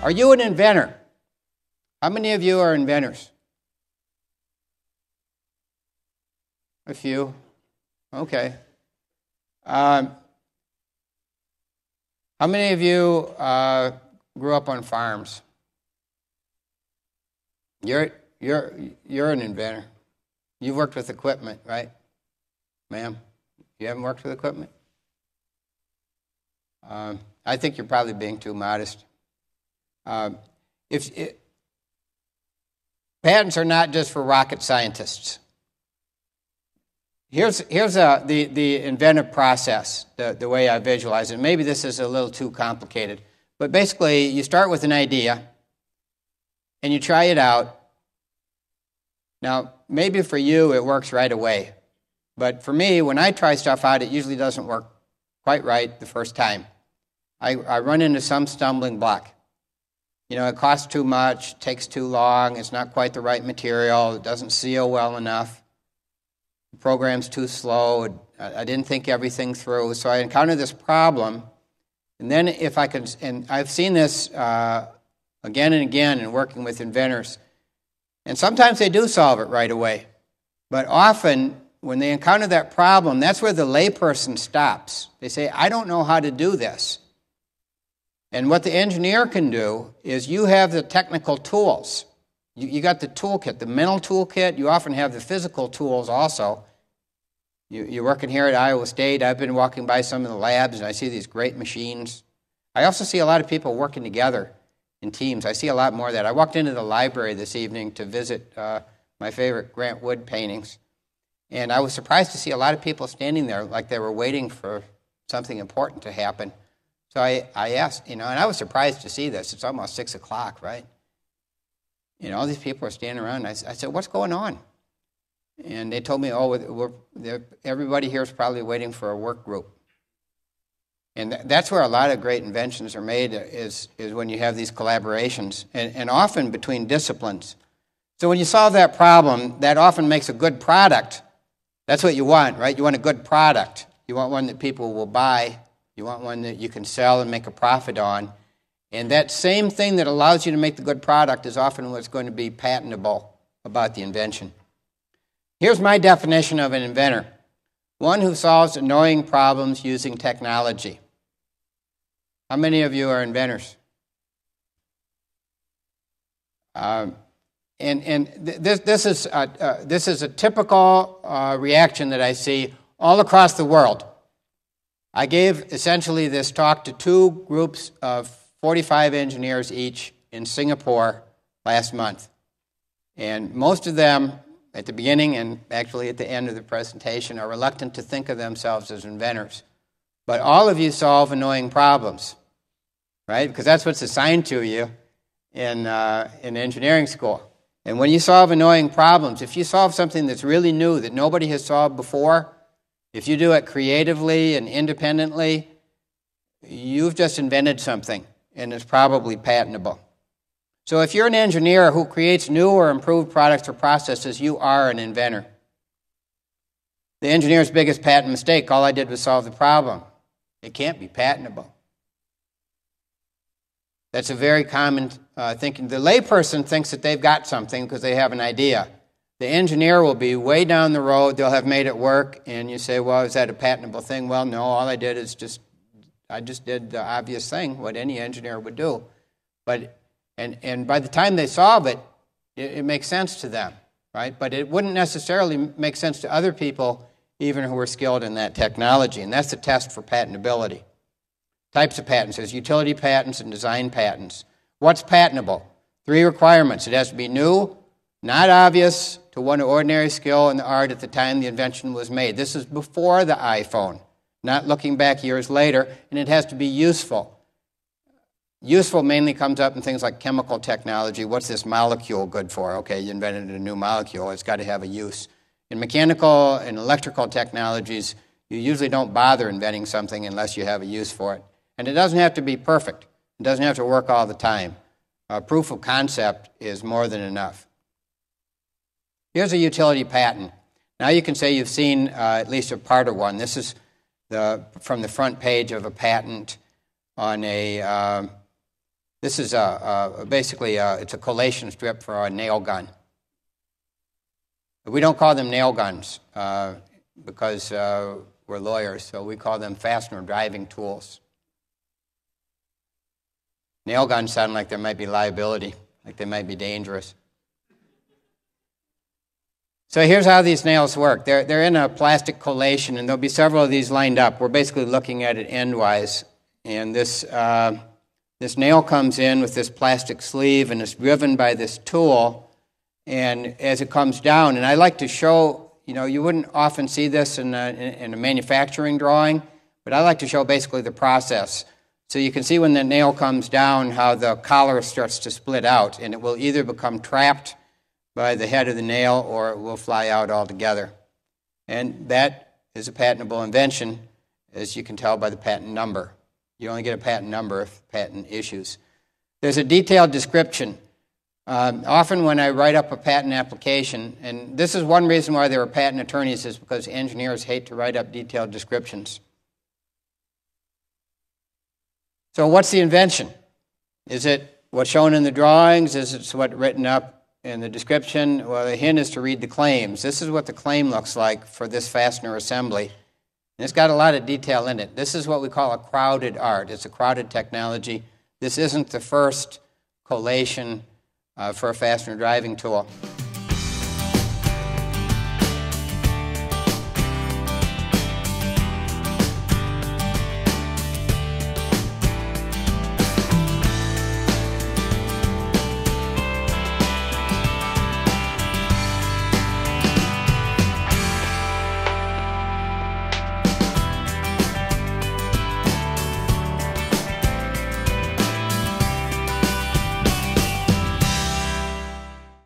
Are you an inventor? How many of you are inventors? A few. Okay. How many of you grew up on farms? You're an inventor. You've worked with equipment, right? Ma'am, you haven't worked with equipment? I think you're probably being too modest. Patents are not just for rocket scientists. Here's the inventive process, the way I visualize it. Maybe this is a little too complicated. But basically, you start with an idea, and you try it out. Now, maybe for you, it works right away. But for me, when I try stuff out, it usually doesn't work quite right the first time. I run into some stumbling block. You know, it costs too much, takes too long, it's not quite the right material, it doesn't seal well enough. The program's too slow, I didn't think everything through, so I encounter this problem, and then if I could, and I've seen this again and again in working with inventors, and sometimes they do solve it right away, but often when they encounter that problem, that's where the layperson stops. They say, I don't know how to do this. And what the engineer can do is you have the technical tools. You got the toolkit, the mental toolkit. You often have the physical tools also. You're working here at Iowa State. I've been walking by some of the labs, and I see these great machines. I also see a lot of people working together in teams. I see a lot more of that. I walked into the library this evening to visit my favorite Grant Wood paintings, and I was surprised to see a lot of people standing there like they were waiting for something important to happen. So I asked, and I was surprised to see this. It's almost 6 o'clock, right? All these people are standing around. I said, what's going on? And they told me, everybody here is probably waiting for a work group. And that's where a lot of great inventions are made, is when you have these collaborations, and often between disciplines. So when you solve that problem, that often makes a good product. That's what you want, right? You want a good product. You want one that people will buy. You want one that you can sell and make a profit on. And that same thing that allows you to make the good product is often what's going to be patentable about the invention. Here's my definition of an inventor. One who solves annoying problems using technology. How many of you are inventors? This is a typical reaction that I see all across the world. I gave essentially this talk to 2 groups of 45 engineers each in Singapore last month. And most of them, at the beginning and actually at the end of the presentation, are reluctant to think of themselves as inventors. But all of you solve annoying problems, right? Because that's what's assigned to you in engineering school. And when you solve annoying problems, if you solve something that's really new that nobody has solved before, if you do it creatively and independently, you've just invented something, and it's probably patentable. So if you're an engineer who creates new or improved products or processes, you are an inventor. The engineer's biggest patent mistake, all I did was solve the problem. It can't be patentable. That's a very common thinking. The layperson thinks that they've got something because they have an idea. The engineer will be way down the road. They'll have made it work, and you say, well, is that a patentable thing? Well, no, all I did is I just did the obvious thing, what any engineer would do. But and by the time they solve it, it makes sense to them, right? But it wouldn't necessarily make sense to other people, even who are skilled in that technology, and that's the test for patentability. Types of patents. There's utility patents and design patents. What's patentable? 3 requirements. It has to be new, not obvious to one of ordinary skill in the art at the time the invention was made. This is before the iPhone, not looking back years later, and it has to be useful. Useful mainly comes up in things like chemical technology. What's this molecule good for? Okay, you invented a new molecule. It's got to have a use. In mechanical and electrical technologies, you usually don't bother inventing something unless you have a use for it. And it doesn't have to be perfect. It doesn't have to work all the time. Proof of concept is more than enough. Here's a utility patent. Now you can say you've seen at least a part of one. This is from the front page of a patent on a This is basically it's a collation strip for a nail gun. We don't call them nail guns because we're lawyers, so we call them fastener driving tools. Nail guns sound like there might be liability, like they might be dangerous. So here's how these nails work. They're in a plastic collation, and there'll be several of these lined up. We're basically looking at it endwise. And this nail comes in with this plastic sleeve, and it's driven by this tool. And as it comes down, and I like to show, you wouldn't often see this in a manufacturing drawing, but I like to show basically the process. So you can see when the nail comes down how the collar starts to split out, and it will either become trapped by the head of the nail or it will fly out altogether. And that is a patentable invention, as you can tell by the patent number. You only get a patent number if patent issues. There's a detailed description. Often when I write up a patent application, and this is one reason why there are patent attorneys, is because engineers hate to write up detailed descriptions. So what's the invention? Is it what's shown in the drawings? Is it what's written up in the description? Well, the hint is to read the claims. This is what the claim looks like for this fastener assembly. And it's got a lot of detail in it. This is what we call a crowded art. It's a crowded technology. This isn't the first collation for a fastener driving tool.